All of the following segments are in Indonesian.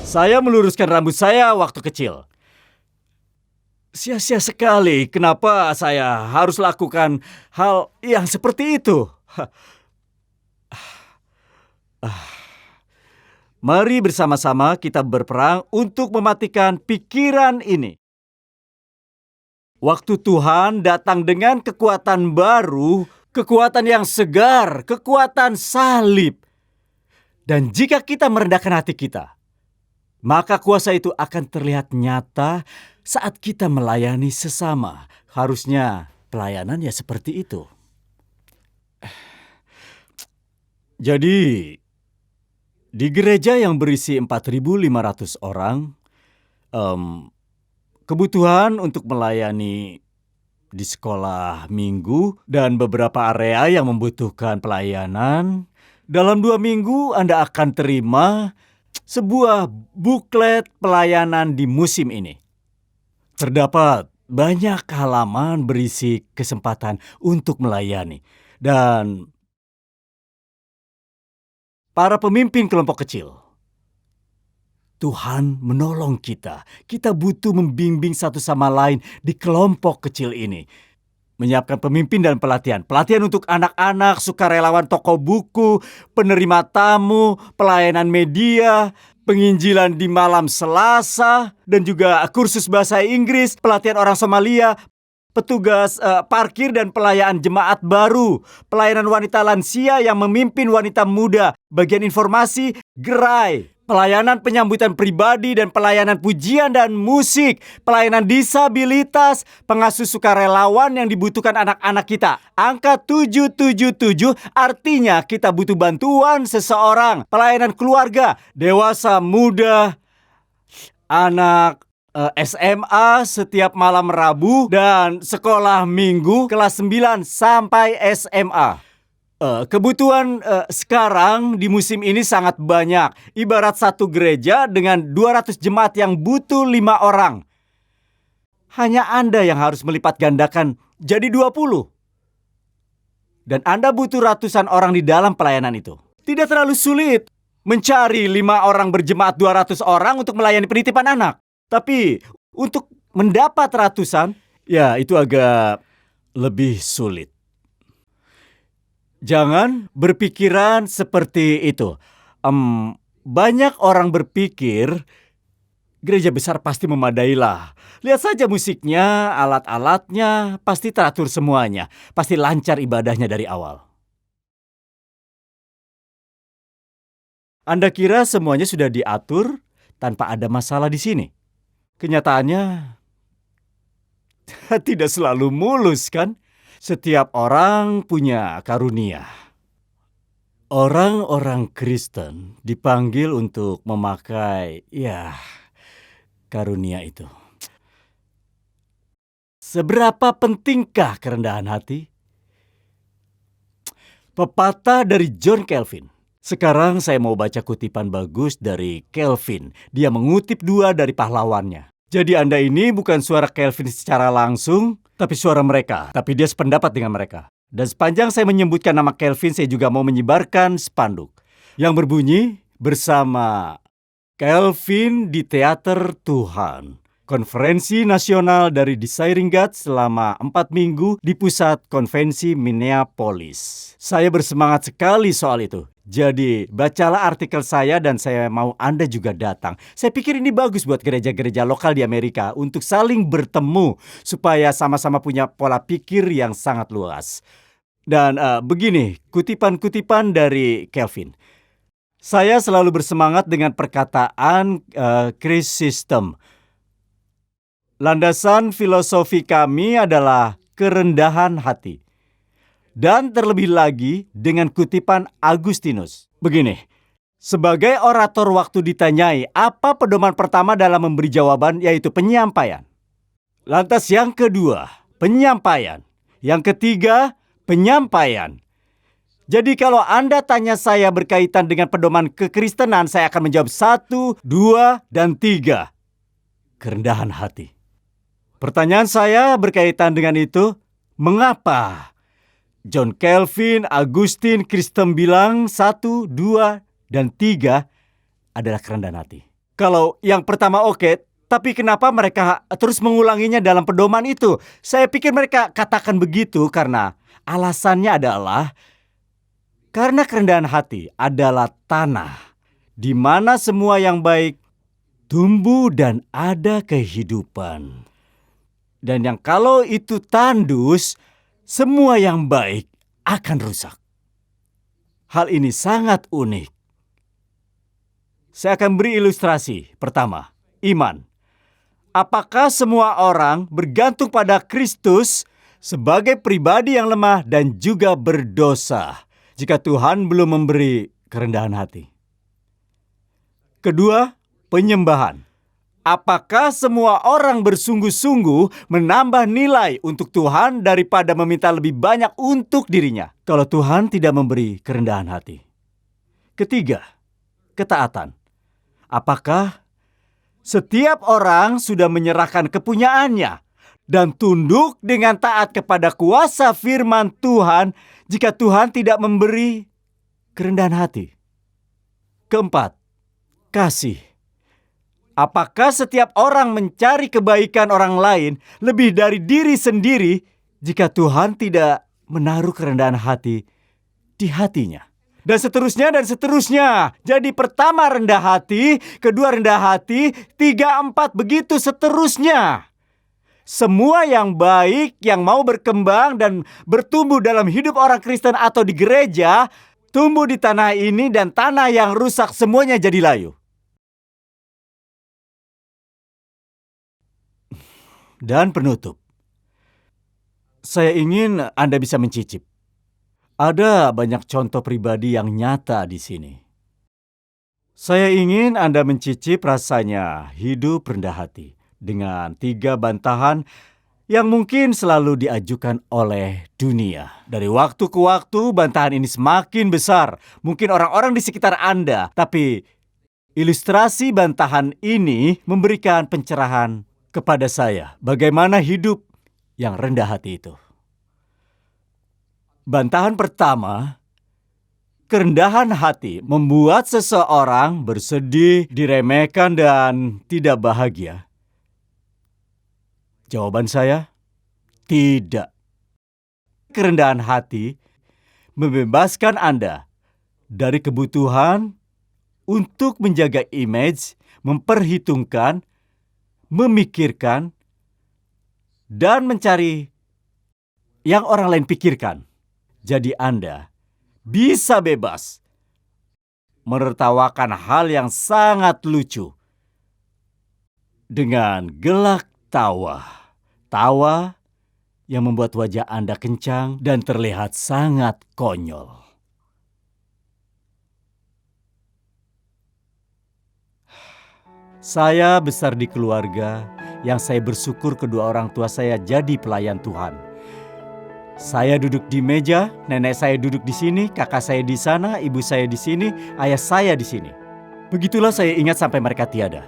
Saya meluruskan rambut saya waktu kecil. Sia-sia sekali kenapa saya harus lakukan hal yang seperti itu. Mari bersama-sama kita berperang untuk mematikan pikiran ini. Waktu Tuhan datang dengan kekuatan baru, kekuatan yang segar, kekuatan salib. Dan jika kita merendahkan hati kita, maka kuasa itu akan terlihat nyata saat kita melayani sesama. Harusnya pelayanan ya seperti itu. Jadi, di gereja yang berisi 4.500 orang, kebutuhan untuk melayani di sekolah minggu dan beberapa area yang membutuhkan pelayanan, dalam 2 minggu Anda akan terima sebuah buklet pelayanan di musim ini. Terdapat banyak halaman berisi kesempatan untuk melayani. Dan para pemimpin kelompok kecil, Tuhan menolong kita. Kita butuh membimbing satu sama lain di kelompok kecil ini. Menyiapkan pemimpin dan pelatihan. Pelatihan untuk anak-anak, sukarelawan toko buku, penerima tamu, pelayanan media, penginjilan di malam Selasa, dan juga kursus bahasa Inggris, pelatihan orang Somalia, petugas parkir dan pelayanan jemaat baru, pelayanan wanita lansia yang memimpin wanita muda, bagian informasi, gerai, pelayanan penyambutan pribadi dan pelayanan pujian dan musik, pelayanan disabilitas, pengasuh sukarelawan yang dibutuhkan anak-anak kita. Angka 777 artinya kita butuh bantuan seseorang, pelayanan keluarga, dewasa muda, anak SMA setiap malam Rabu, dan sekolah minggu kelas 9 sampai SMA. Kebutuhan sekarang di musim ini sangat banyak. Ibarat satu gereja dengan 200 jemaat yang butuh 5 orang. Hanya Anda yang harus melipat gandakan jadi 20. Dan Anda butuh ratusan orang di dalam pelayanan itu. Tidak terlalu sulit mencari 5 orang berjemaat 200 orang untuk melayani penitipan anak. Tapi untuk mendapat ratusan, ya itu agak lebih sulit. Jangan berpikiran seperti itu. Banyak orang berpikir gereja besar pasti memadailah. Lihat saja musiknya, alat-alatnya, pasti teratur semuanya. Pasti lancar ibadahnya dari awal. Anda kira semuanya sudah diatur tanpa ada masalah di sini? Kenyataannya tidak selalu mulus, kan? Setiap orang punya karunia. Orang-orang Kristen dipanggil untuk memakai, karunia itu. Seberapa pentingkah kerendahan hati? Pepatah dari John Calvin. Sekarang saya mau baca kutipan bagus dari Calvin. Dia mengutip 2 dari pahlawannya. Jadi Anda ini bukan suara Calvin secara langsung, tapi suara mereka. Tapi dia sependapat dengan mereka. Dan sepanjang saya menyebutkan nama Calvin, saya juga mau menyebarkan spanduk yang berbunyi, bersama Calvin di Teater Tuhan. Konferensi nasional dari Desiring God selama 4 minggu di pusat konvensi Minneapolis. Saya bersemangat sekali soal itu. Jadi, bacalah artikel saya dan saya mau Anda juga datang. Saya pikir ini bagus buat gereja-gereja lokal di Amerika untuk saling bertemu supaya sama-sama punya pola pikir yang sangat luas. Dan begini, kutipan-kutipan dari Calvin. Saya selalu bersemangat dengan perkataan Christ System. Landasan filosofi kami adalah kerendahan hati. Dan terlebih lagi dengan kutipan Agustinus. Begini, sebagai orator waktu ditanyai apa pedoman pertama dalam memberi jawaban, yaitu penyampaian. Lantas yang kedua, penyampaian. Yang ketiga, penyampaian. Jadi kalau Anda tanya saya berkaitan dengan pedoman kekristenan, saya akan menjawab 1, 2, dan 3. Kerendahan hati. Pertanyaan saya berkaitan dengan itu, mengapa John Calvin, Augustine, Kristen bilang 1, 2, dan 3 adalah kerendahan hati? Kalau yang pertama oke, tapi kenapa mereka terus mengulanginya dalam pedoman itu? Saya pikir mereka katakan begitu karena alasannya adalah karena kerendahan hati adalah tanah di mana semua yang baik tumbuh dan ada kehidupan. Dan yang kalau itu tandus, semua yang baik akan rusak. Hal ini sangat unik. Saya akan beri ilustrasi. Pertama, iman. Apakah semua orang bergantung pada Kristus sebagai pribadi yang lemah dan juga berdosa jika Tuhan belum memberi kerendahan hati? Kedua, penyembahan. Apakah semua orang bersungguh-sungguh menambah nilai untuk Tuhan daripada meminta lebih banyak untuk dirinya kalau Tuhan tidak memberi kerendahan hati? Ketiga, ketaatan. Apakah setiap orang sudah menyerahkan kepunyaannya dan tunduk dengan taat kepada kuasa firman Tuhan jika Tuhan tidak memberi kerendahan hati? Keempat, kasih. Apakah setiap orang mencari kebaikan orang lain lebih dari diri sendiri jika Tuhan tidak menaruh kerendahan hati di hatinya? Dan seterusnya dan seterusnya. Jadi pertama rendah hati, kedua rendah hati, 3, 4, begitu seterusnya. Semua yang baik, yang mau berkembang dan bertumbuh dalam hidup orang Kristen atau di gereja, tumbuh di tanah ini dan tanah yang rusak semuanya jadi layu. Dan penutup. Saya ingin Anda bisa mencicip. Ada banyak contoh pribadi yang nyata di sini. Saya ingin Anda mencicip rasanya hidup rendah hati dengan 3 bantahan yang mungkin selalu diajukan oleh dunia. Dari waktu ke waktu bantahan ini semakin besar. Mungkin orang-orang di sekitar Anda, tapi ilustrasi bantahan ini memberikan pencerahan kepada saya bagaimana hidup yang rendah hati itu. Bantahan pertama, kerendahan hati membuat seseorang bersedih, diremehkan, dan tidak bahagia. Jawaban saya, tidak. Kerendahan hati membebaskan Anda dari kebutuhan untuk menjaga image, memperhitungkan, memikirkan, dan mencari yang orang lain pikirkan. Jadi Anda bisa bebas menertawakan hal yang sangat lucu dengan gelak tawa. Tawa yang membuat wajah Anda kencang dan terlihat sangat konyol. Saya besar di keluarga yang saya bersyukur kedua orang tua saya jadi pelayan Tuhan. Saya duduk di meja, nenek saya duduk di sini, kakak saya di sana, ibu saya di sini, ayah saya di sini. Begitulah saya ingat sampai mereka tiada.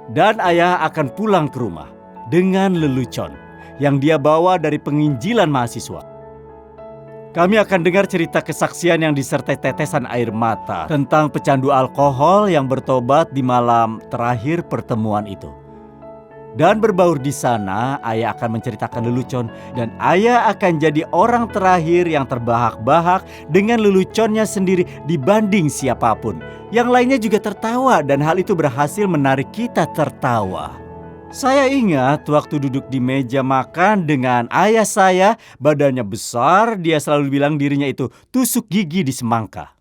Dan ayah akan pulang ke rumah dengan lelucon yang dia bawa dari penginjilan mahasiswa. Kami akan dengar cerita kesaksian yang disertai tetesan air mata tentang pecandu alkohol yang bertobat di malam terakhir pertemuan itu. Dan berbaur di sana, ayah akan menceritakan lelucon dan ayah akan jadi orang terakhir yang terbahak-bahak dengan leluconnya sendiri dibanding siapapun. Yang lainnya juga tertawa dan hal itu berhasil menarik kita tertawa. Saya ingat waktu duduk di meja makan dengan ayah saya, badannya besar, dia selalu bilang dirinya itu tusuk gigi di semangka.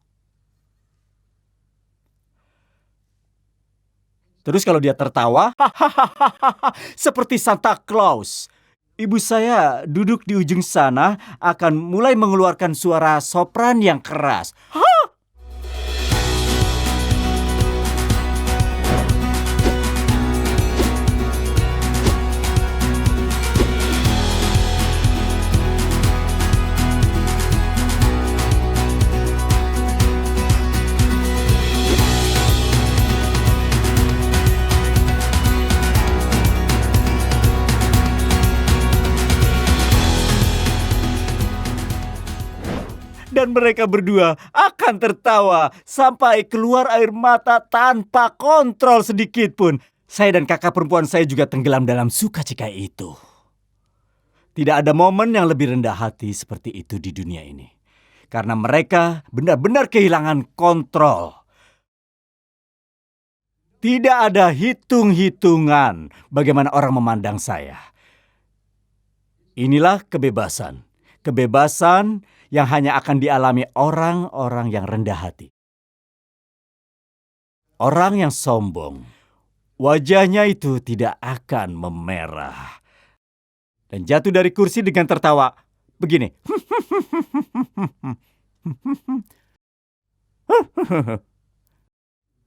Terus kalau dia tertawa, seperti Santa Claus. Ibu saya duduk di ujung sana akan mulai mengeluarkan suara sopran yang keras. Dan Dan mereka berdua akan tertawa sampai keluar air mata tanpa kontrol sedikit pun. Saya dan kakak perempuan saya juga tenggelam dalam sukacita itu. Tidak ada momen yang lebih rendah hati seperti itu di dunia ini. Karena mereka benar-benar kehilangan kontrol. Tidak ada hitung-hitungan bagaimana orang memandang saya. Inilah kebebasan. Kebebasan yang hanya akan dialami orang-orang yang rendah hati. Orang yang sombong, wajahnya itu tidak akan memerah. Dan jatuh dari kursi dengan tertawa. Begini.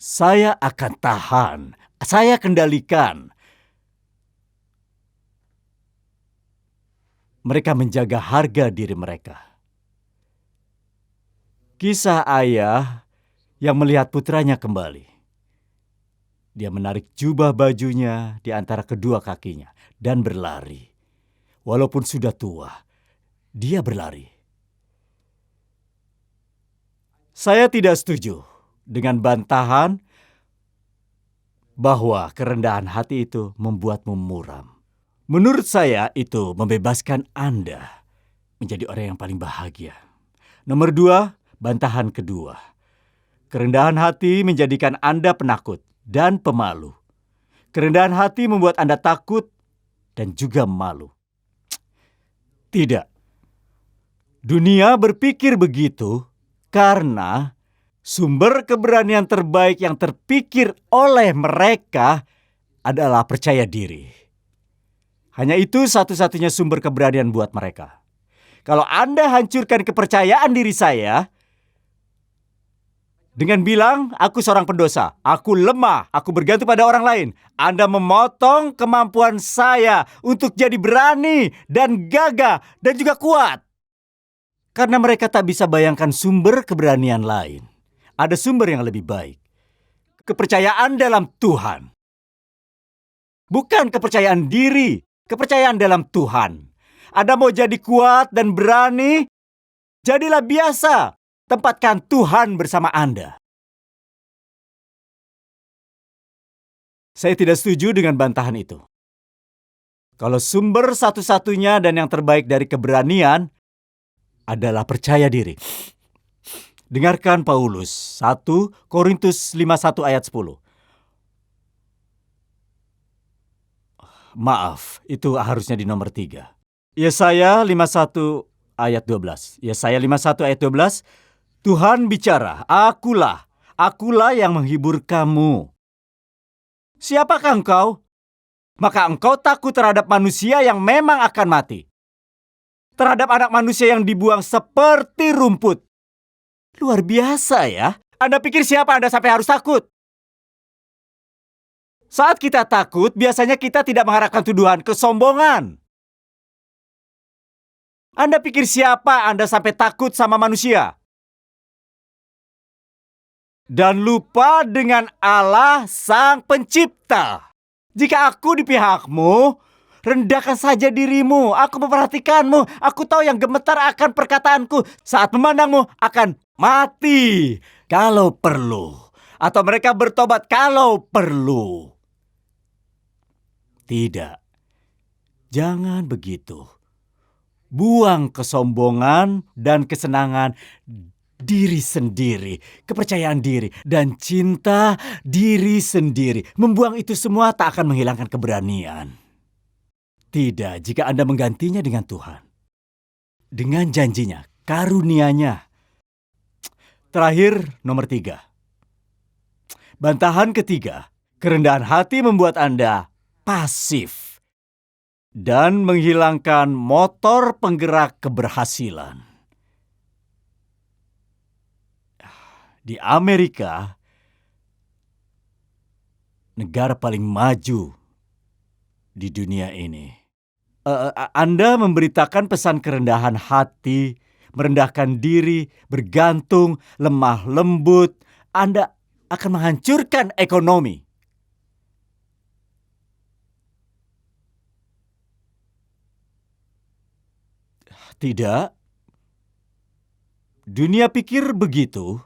Saya akan tahan. Saya kendalikan. Mereka menjaga harga diri mereka. Kisah ayah yang melihat putranya kembali. Dia menarik jubah bajunya di antara kedua kakinya dan berlari. Walaupun sudah tua, dia berlari. Saya tidak setuju dengan bantahan bahwa kerendahan hati itu membuatmu muram. Menurut saya itu membebaskan Anda menjadi orang yang paling bahagia. Nomor 2, bantahan kedua. Kerendahan hati menjadikan Anda penakut dan pemalu. Kerendahan hati membuat Anda takut dan juga malu. Tidak. Dunia berpikir begitu karena sumber keberanian terbaik yang terpikir oleh mereka adalah percaya diri. Hanya itu satu-satunya sumber keberanian buat mereka. Kalau Anda hancurkan kepercayaan diri saya dengan bilang, aku seorang pendosa, aku lemah, aku bergantung pada orang lain. Anda memotong kemampuan saya untuk jadi berani dan gagah dan juga kuat. Karena mereka tak bisa bayangkan sumber keberanian lain. Ada sumber yang lebih baik. Kepercayaan dalam Tuhan. Bukan kepercayaan diri, kepercayaan dalam Tuhan. Anda mau jadi kuat dan berani, jadilah biasa. Tempatkan Tuhan bersama Anda. Saya tidak setuju dengan bantahan itu. Kalau sumber satu-satunya dan yang terbaik dari keberanian adalah percaya diri. Dengarkan Paulus, 1 Korintus 51 ayat 10. Maaf, itu harusnya di nomor 3. Yesaya 51 ayat 12. Yesaya 51 ayat 12. Tuhan bicara, akulah yang menghibur kamu. Siapakah engkau? Maka engkau takut terhadap manusia yang memang akan mati. Terhadap anak manusia yang dibuang seperti rumput. Luar biasa ya. Anda pikir siapa Anda sampai harus takut? Saat kita takut, biasanya kita tidak mengharapkan tuduhan kesombongan. Anda pikir siapa Anda sampai takut sama manusia? Dan lupa dengan Allah Sang Pencipta. Jika aku di pihakmu, rendahkan saja dirimu. Aku memperhatikanmu. Aku tahu yang gemetar akan perkataanku. Saat memandangmu akan mati kalau perlu. Atau mereka bertobat kalau perlu. Tidak. Jangan begitu. Buang kesombongan dan kesenangan diri sendiri, kepercayaan diri, dan cinta diri sendiri. Membuang itu semua tak akan menghilangkan keberanian. Tidak, jika Anda menggantinya dengan Tuhan. Dengan janjinya, karunia-Nya. Terakhir, nomor 3. Bantahan ketiga, kerendahan hati membuat Anda pasif dan menghilangkan motor penggerak keberhasilan. Di Amerika, negara paling maju di dunia ini, Anda memberitakan pesan kerendahan hati, merendahkan diri, bergantung, lemah lembut, Anda akan menghancurkan ekonomi. Tidak. Dunia pikir begitu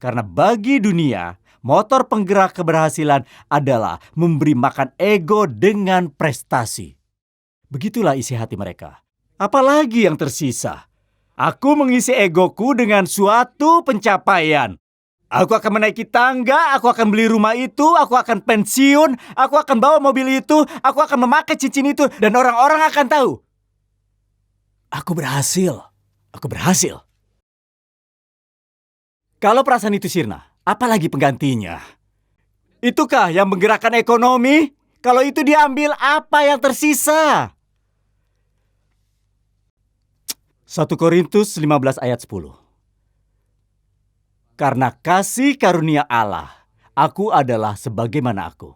karena bagi dunia, motor penggerak keberhasilan adalah memberi makan ego dengan prestasi. Begitulah isi hati mereka. Apalagi yang tersisa? Aku mengisi egoku dengan suatu pencapaian. Aku akan menaiki tangga, aku akan beli rumah itu, aku akan pensiun, aku akan bawa mobil itu, aku akan memakai cincin itu, dan orang-orang akan tahu. Aku berhasil. Aku berhasil. Kalau perasaan itu sirna, apalagi penggantinya? Itukah yang menggerakkan ekonomi? Kalau itu diambil, apa yang tersisa? 1 Korintus 15 ayat 10. Karena kasih karunia Allah, aku adalah sebagaimana aku.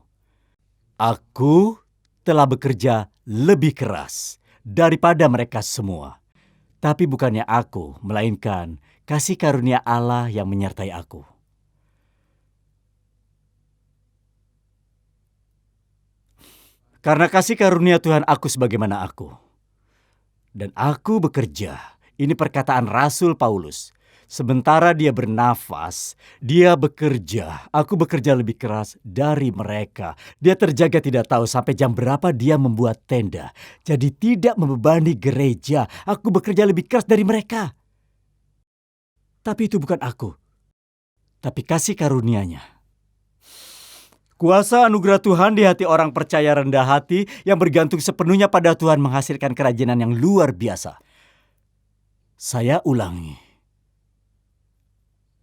Aku telah bekerja lebih keras daripada mereka semua. Tapi bukannya aku, melainkan kasih karunia Allah yang menyertai aku. Karena kasih karunia Tuhan aku sebagaimana aku. Dan aku bekerja. Ini perkataan Rasul Paulus. Sementara dia bernafas, dia bekerja. Aku bekerja lebih keras dari mereka. Dia terjaga tidak tahu sampai jam berapa dia membuat tenda. Jadi tidak membebani gereja. Aku bekerja lebih keras dari mereka. Tapi itu bukan aku. Tapi kasih karunia-Nya. Kuasa anugerah Tuhan di hati orang percaya rendah hati yang bergantung sepenuhnya pada Tuhan menghasilkan kerajinan yang luar biasa. Saya ulangi.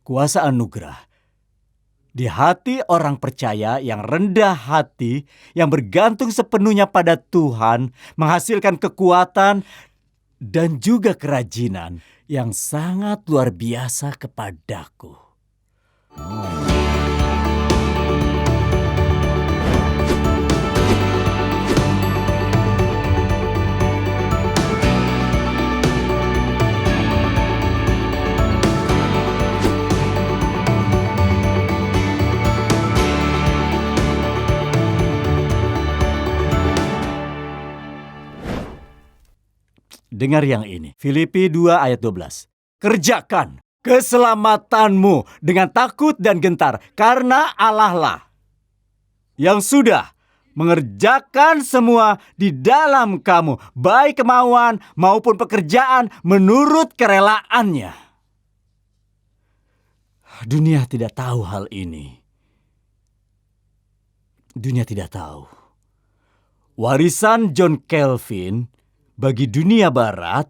Kuasa anugerah di hati orang percaya yang rendah hati, yang bergantung sepenuhnya pada Tuhan, menghasilkan kekuatan dan juga kerajinan yang sangat luar biasa kepadaku. Dengar yang ini. Filipi 2 ayat 12. Kerjakan keselamatanmu dengan takut dan gentar, karena Allah lah yang sudah mengerjakan semua di dalam kamu, baik kemauan maupun pekerjaan menurut kerelaannya. Dunia tidak tahu hal ini. Dunia tidak tahu. Warisan John Calvin bagi dunia barat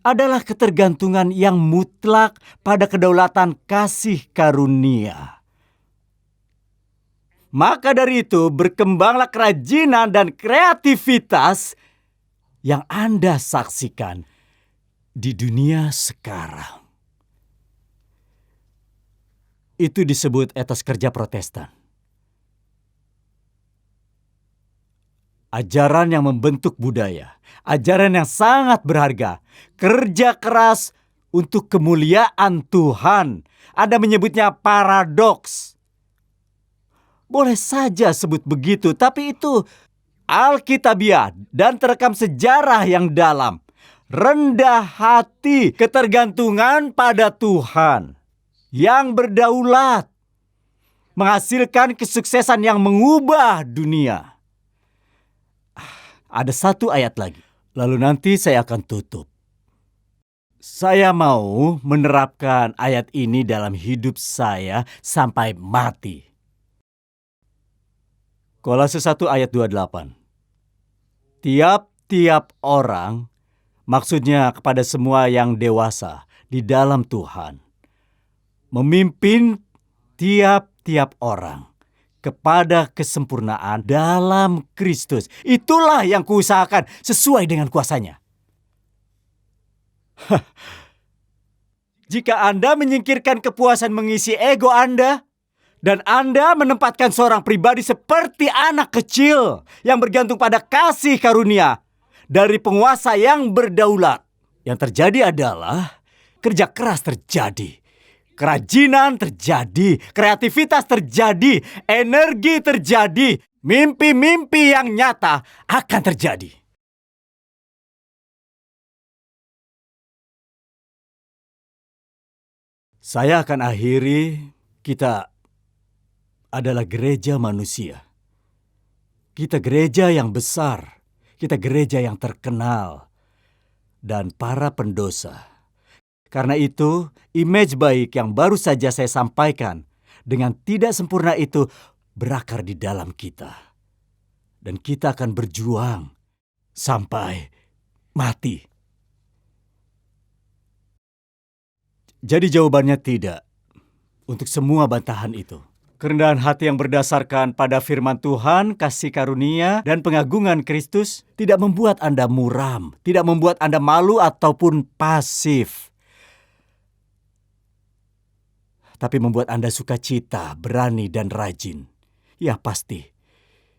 adalah ketergantungan yang mutlak pada kedaulatan kasih karunia. Maka dari itu berkembanglah kerajinan dan kreativitas yang Anda saksikan di dunia sekarang. Itu disebut etos kerja Protestan. Ajaran yang membentuk budaya, ajaran yang sangat berharga, kerja keras untuk kemuliaan Tuhan. Anda menyebutnya paradoks. Boleh saja sebut begitu, tapi itu alkitabiah dan terekam sejarah yang dalam. Rendah hati, ketergantungan pada Tuhan yang berdaulat, menghasilkan kesuksesan yang mengubah dunia. Ada satu ayat lagi, lalu nanti saya akan tutup. Saya mau menerapkan ayat ini dalam hidup saya sampai mati. Kolose 1 ayat 28. Tiap-tiap orang, maksudnya kepada semua yang dewasa di dalam Tuhan, memimpin tiap-tiap orang kepada kesempurnaan dalam Kristus. Itulah yang kuusahakan sesuai dengan kuasanya. Jika Anda menyingkirkan kepuasan mengisi ego Anda, dan Anda menempatkan seorang pribadi seperti anak kecil yang bergantung pada kasih karunia dari penguasa yang berdaulat, yang terjadi adalah kerja keras terjadi. Kerajinan terjadi, kreativitas terjadi, energi terjadi, mimpi-mimpi yang nyata akan terjadi. Saya akan akhiri, kita adalah gereja manusia. Kita gereja yang besar, kita gereja yang terkenal, dan para pendosa. Karena itu, image baik yang baru saja saya sampaikan dengan tidak sempurna itu berakar di dalam kita. Dan kita akan berjuang sampai mati. Jadi jawabannya tidak untuk semua bantahan itu. Kerendahan hati yang berdasarkan pada firman Tuhan, kasih karunia, dan pengagungan Kristus tidak membuat Anda muram, tidak membuat Anda malu ataupun pasif. Tapi membuat Anda sukacita, berani, dan rajin. Ya pasti.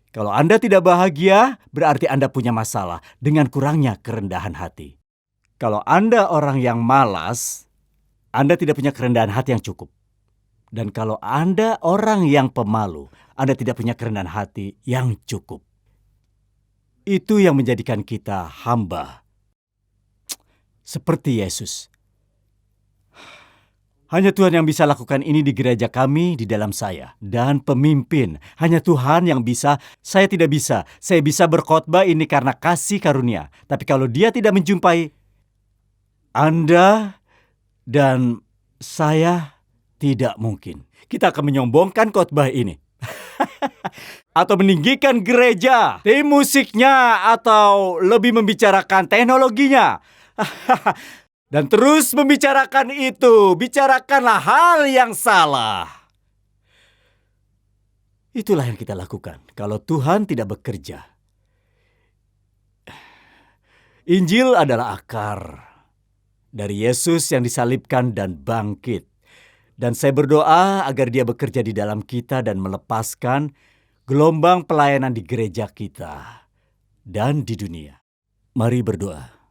Kalau Anda tidak bahagia, berarti Anda punya masalah dengan kurangnya kerendahan hati. Kalau Anda orang yang malas, Anda tidak punya kerendahan hati yang cukup. Dan kalau Anda orang yang pemalu, Anda tidak punya kerendahan hati yang cukup. Itu yang menjadikan kita hamba. Seperti Yesus. Hanya Tuhan yang bisa lakukan ini di gereja kami, di dalam saya. Dan pemimpin, hanya Tuhan yang bisa, saya tidak bisa. Saya bisa berkhotbah ini karena kasih karunia. Tapi kalau Dia tidak menjumpai Anda dan saya, tidak mungkin. Kita akan menyombongkan khotbah ini. Atau meninggikan gereja, tim musiknya, atau lebih membicarakan teknologinya. Dan terus membicarakan itu, bicarakanlah hal yang salah. Itulah yang kita lakukan kalau Tuhan tidak bekerja. Injil adalah akar dari Yesus yang disalibkan dan bangkit. Dan saya berdoa agar Dia bekerja di dalam kita dan melepaskan gelombang pelayanan di gereja kita dan di dunia. Mari berdoa.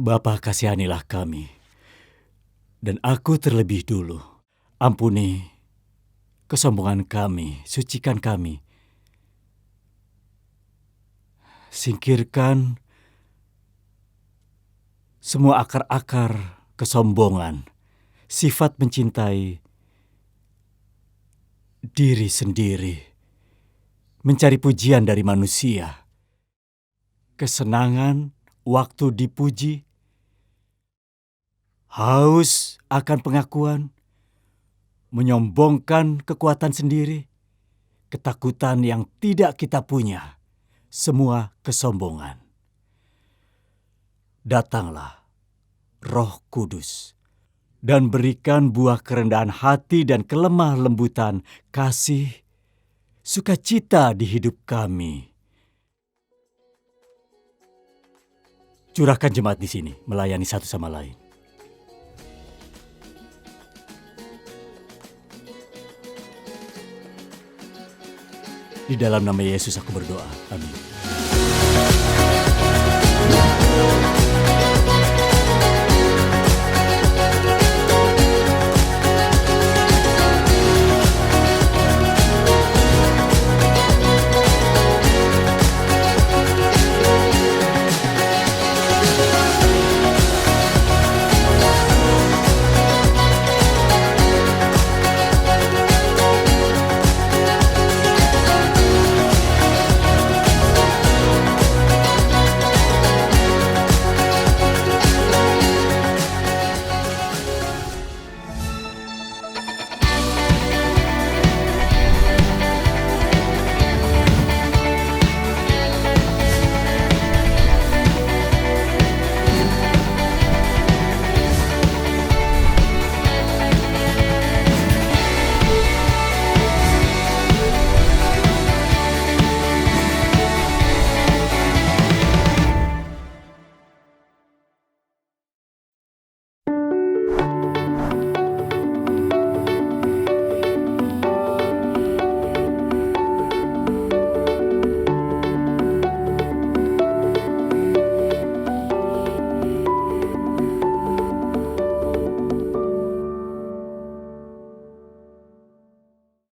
Bapa, kasihanilah kami. Dan aku terlebih dulu. Ampuni kesombongan kami, sucikan kami. Singkirkan semua akar-akar kesombongan, sifat mencintai diri sendiri, mencari pujian dari manusia, kesenangan waktu dipuji, haus akan pengakuan, menyombongkan kekuatan sendiri, ketakutan yang tidak kita punya, semua kesombongan. Datanglah, Roh Kudus, dan berikan buah kerendahan hati dan kelemah lembutan, kasih, sukacita di hidup kami. Curahkan jemaat di sini, melayani satu sama lain. Di dalam nama Yesus aku berdoa. Amin.